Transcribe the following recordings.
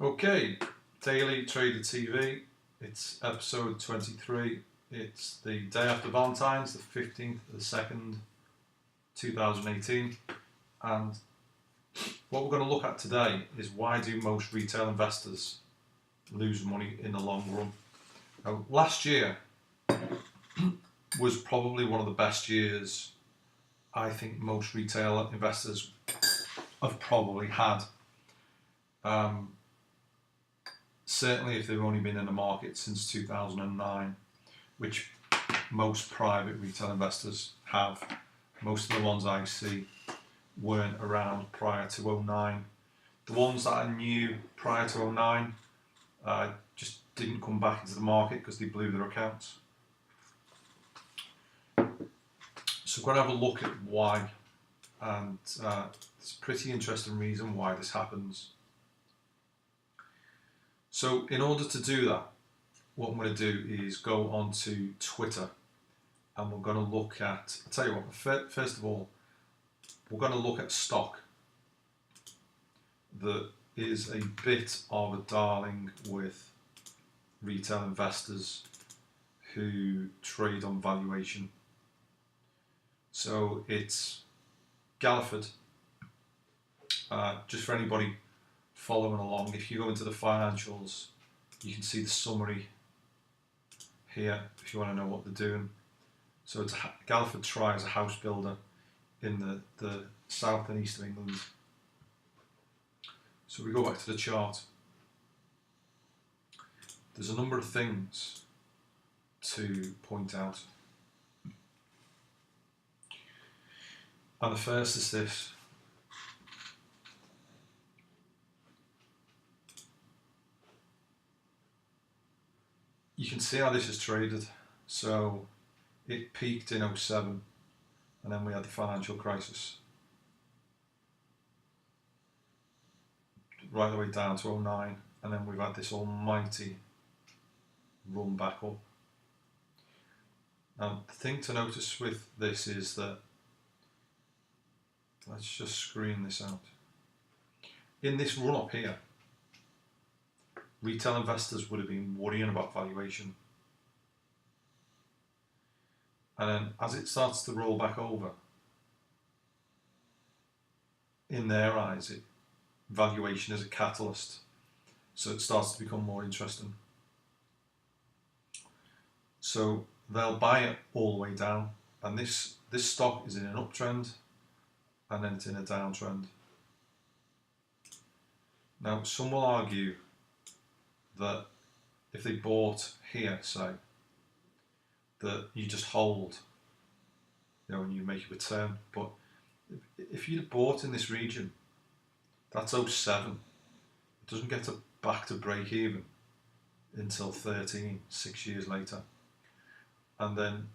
Okay, Daily Trader TV. It's episode 23. It's the day after Valentine's, the 15th of the 2nd, 2018. And what we're going to look at today is why do most retail investors lose money in the long run? Now, last year was probably one of the best years I think most retail investors have probably had. Certainly if they've only been in the market since 2009, which most private retail investors have. Most of the ones I see weren't around prior to 2009. The ones that I knew prior to 2009 just didn't come back into the market because they blew their accounts. So we're going to have a look at why, and it's a pretty interesting reason why this happens. So in order to do that, what I'm going to do is go onto Twitter and we're going to look at, I'll tell you what, first of all, we're going to look at stock that is a bit of a darling with retail investors who trade on valuation. So it's Galliford. Just for anybody following along, if you go into the financials, you can see the summary here if you want to know what they're doing. So it's Galliford Try as a house builder in the south and east of England. So we go back to the chart. There's a number of things to point out. And the first is this. You can see how this is traded. So it peaked in 2007 and then we had the financial crisis. Right the way down to 2009 and then we've had this almighty run back up. Now the thing to notice with this is that, let's just screen this out. In this run up here, retail investors would have been worrying about valuation. And then as it starts to roll back over, in their eyes, valuation is a catalyst. So it starts to become more interesting. So they'll buy it all the way down. And this stock is in an uptrend and then it's in a downtrend. Now some will argue that if they bought here, say, that you just hold, and you make a return. But if you'd bought in this region, that's 2007. It doesn't get back to break even until 6 years later. And then,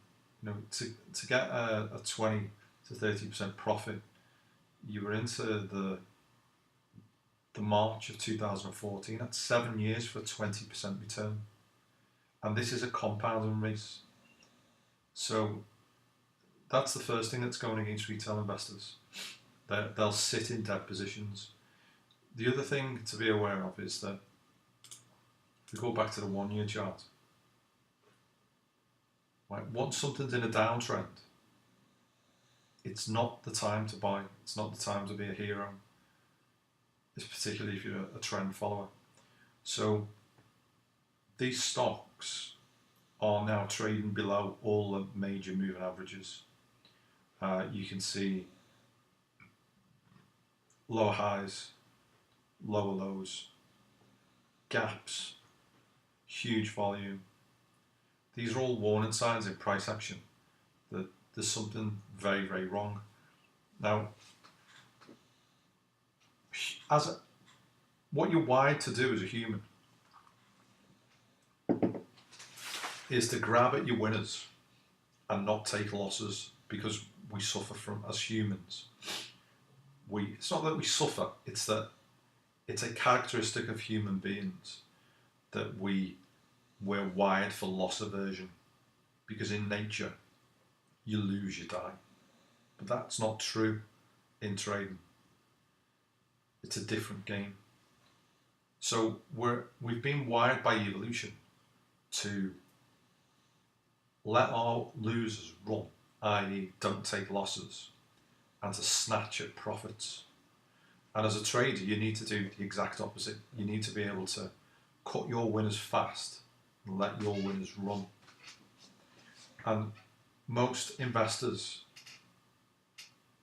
to get a 20 to 30% profit, you were into the March of 2014. That's 7 years for a 20% return. And this is a compounding race. So that's the first thing that's going against retail investors. They'll sit in dead positions. The other thing to be aware of is that if we go back to the 1 year chart, right, once something's in a downtrend, it's not the time to buy. It's not the time to be a hero. It's particularly if you're a trend follower. So these stocks are now trading below all the major moving averages. You can see lower highs, lower lows, gaps, huge volume. These are all warning signs in price action that there's something very, very wrong. Now, what you're wired to do as a human is to grab at your winners and not take losses, because we suffer from, as humans, it's not that we suffer, it's that it's a characteristic of human beings that we're wired for loss aversion, because in nature you lose, you die. But that's not true in trading. It's a different game. So we've been wired by evolution to let our losers run, i.e. don't take losses, and to snatch at profits. And as a trader, you need to do the exact opposite. You need to be able to cut your winners fast and let your winners run. And most investors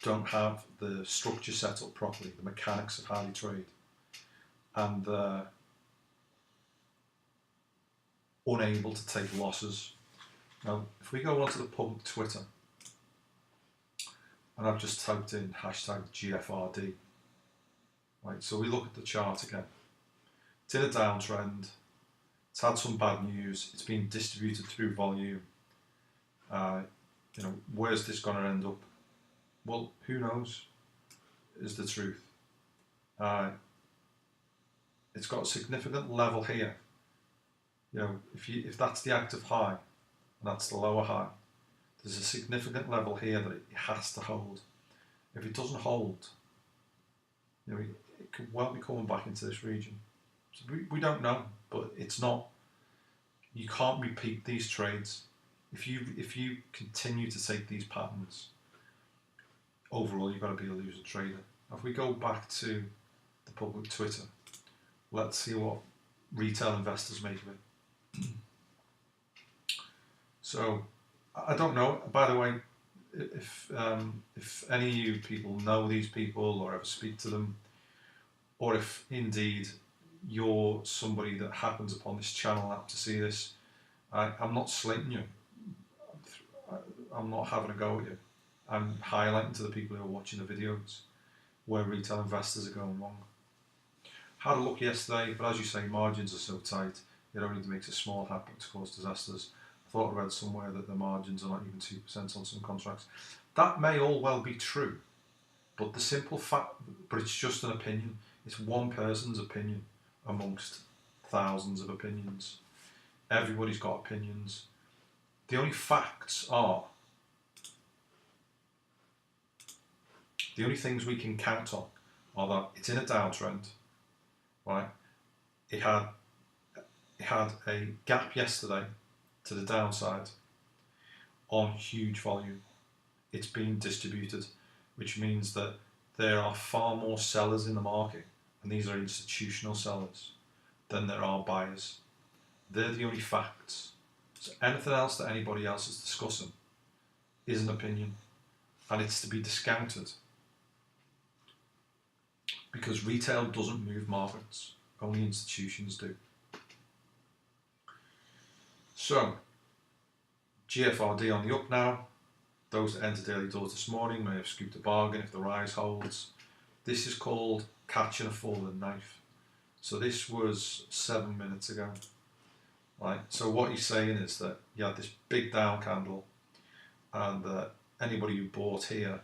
don't have the structure set up properly, the mechanics of how they trade, and they're unable to take losses. Now, if we go onto the public Twitter, and I've just typed in hashtag GFRD, right, so we look at the chart again. It's in a downtrend, it's had some bad news, it's been distributed through volume. Where's this going to end up? Well, who knows, is the truth. It's got a significant level here. If that's the active high and that's the lower high, there's a significant level here that it has to hold. If it doesn't hold, it could well be coming back into this region. So we don't know, but it's not. You can't repeat these trades. If you continue to take these patterns, overall you've got to be a loser trader. Now, if we go back to the public Twitter, let's see what retail investors make of it. So I don't know. By the way, if any of you people know these people or ever speak to them, or if indeed you're somebody that happens upon this channel up to see this, I'm not slating you. I'm not having a go at you. I'm highlighting to the people who are watching the videos where retail investors are going wrong. Had a look yesterday, but as you say, margins are so tight, it only makes a small happen to cause disasters. I thought I read somewhere that the margins are not even 2% on some contracts. That may all well be true, but the simple fact, but it's just an opinion. It's one person's opinion amongst thousands of opinions. Everybody's got opinions. The only facts are, the only things we can count on are that it's in a downtrend, right? It had a gap yesterday to the downside on huge volume. It's being distributed, which means that there are far more sellers in the market, and these are institutional sellers, than there are buyers. They're the only facts. So anything else that anybody else is discussing is an opinion, and it's to be discounted. Because retail doesn't move markets, only institutions do. So, GFRD on the up now. Those that entered early doors this morning may have scooped a bargain if the rise holds. This is called catching a falling knife. So this was 7 minutes ago. Right. So what he's saying is that you had this big down candle, and anybody who bought here,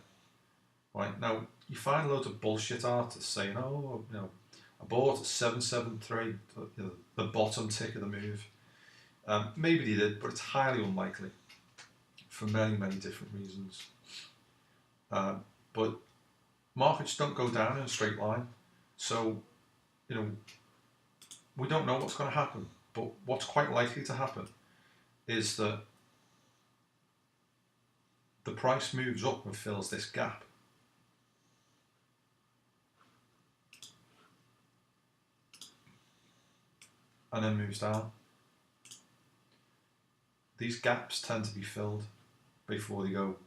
right, now you find loads of bullshit artists saying, oh, I bought at 773, the bottom tick of the move. Maybe they did, but it's highly unlikely for many, many different reasons. But markets don't go down in a straight line. So, we don't know what's going to happen. But what's quite likely to happen is that the price moves up and fills this gap. And then moves down. These gaps tend to be filled before they go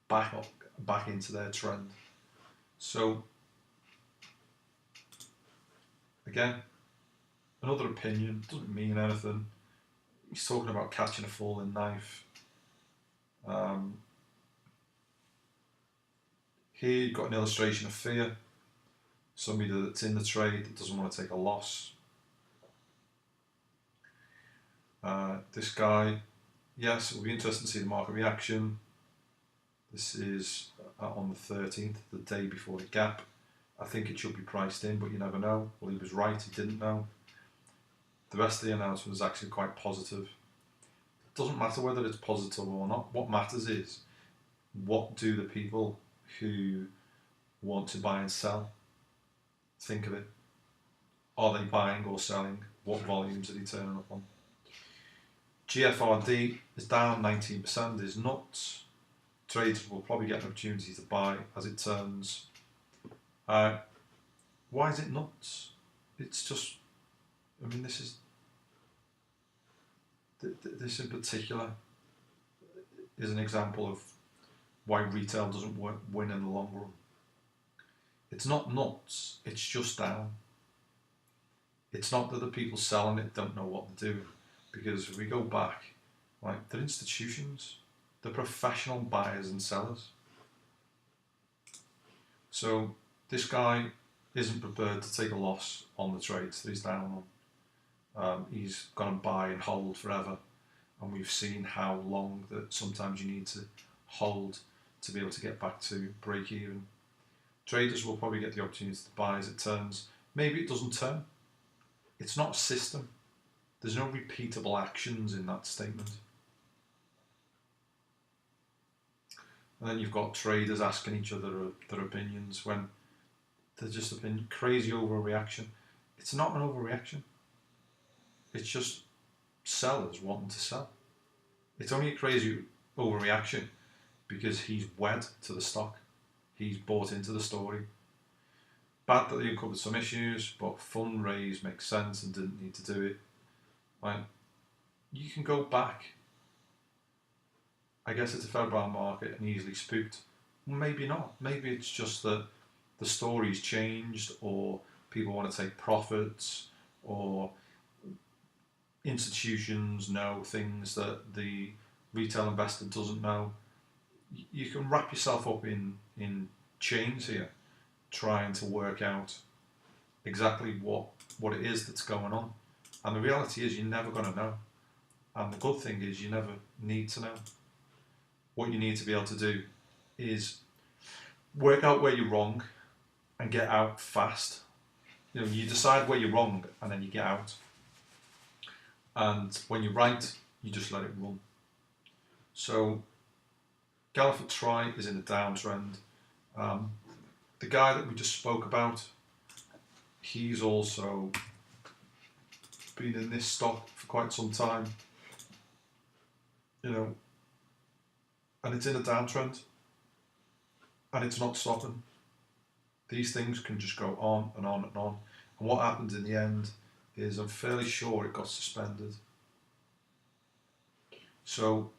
back up, back into their trend. So, again, another opinion, doesn't mean anything. He's talking about catching a falling knife. Here you've got an illustration of fear. Somebody that's in the trade that doesn't want to take a loss. This guy, yes, it will be interesting to see the market reaction. This is on the 13th, the day before the gap. I think it should be priced in, but you never know. Well, he was right, he didn't know. The rest of the announcement was actually quite positive. It doesn't matter whether it's positive or not. What matters is, what do the people who want to buy and sell think of it? Are they buying or selling? What volumes are they turning up on? GFRD is down 19%, is nuts. Traders will probably get an opportunity to buy as it turns. Why is it nuts? It's just, I mean, this in particular is an example of why retail doesn't win in the long run. It's not nuts, it's just down. It's not that the people selling it don't know what to do, because if we go back, like, they're institutions, they're professional buyers and sellers. So this guy isn't prepared to take a loss on the trades that he's down on. He's going to buy and hold forever, and we've seen how long that sometimes you need to hold to be able to get back to break even. Traders will probably get the opportunity to buy as it turns. Maybe it doesn't turn. It's not a system. There's no repeatable actions in that statement. And then you've got traders asking each other their opinions when they're just a crazy overreaction. It's not an overreaction. It's just sellers wanting to sell. It's only a crazy overreaction because he's wed to the stock. He's bought into the story. Bad that they uncovered some issues, but fundraise makes sense and didn't need to do it. Like, you can go back. I guess it's a febrile market and easily spooked. Maybe not. Maybe it's just that the story's changed, or people want to take profits, or institutions know things that the retail investor doesn't know. You can wrap yourself up in chains here, trying to work out exactly what it is that's going on. And the reality is you're never going to know. And the good thing is you never need to know. What you need to be able to do is work out where you're wrong and get out fast. You know, you decide where you're wrong and then you get out. And when you're right, you just let it run. So Galliford Try is in a downtrend. The guy that we just spoke about, he's also been in this stock for quite some time. You know, and it's in a downtrend, and it's not stopping. These things can just go on and on and on. And what happened in the end is, I'm fairly sure it got suspended. So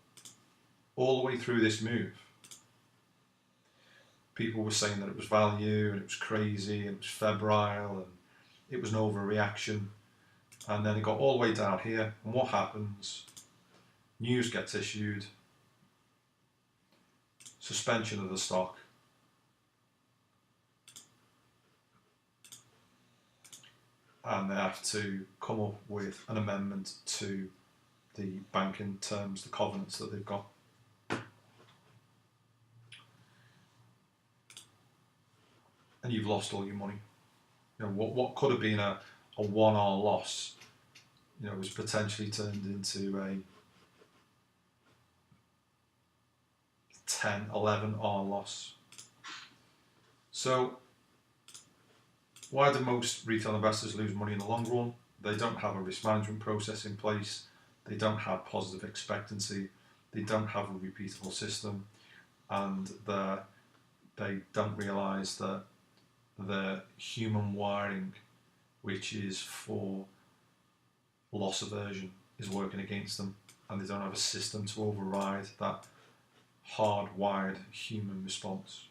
all the way through this move, people were saying that it was value and it was crazy and it was febrile and it was an overreaction. And then it got all the way down here. And what happens? News gets issued. Suspension of the stock. And they have to come up with an amendment to the banking terms, the covenants that they've got. And you've lost all your money. You know, what could have been a 1R loss, you know, was potentially turned into a 10, 11R loss. So why do most retail investors lose money in the long run? They don't have a risk management process in place. They don't have positive expectancy. They don't have a repeatable system, and they don't realise that the human wiring, which is for loss aversion, is working against them, and they don't have a system to override that hardwired human response.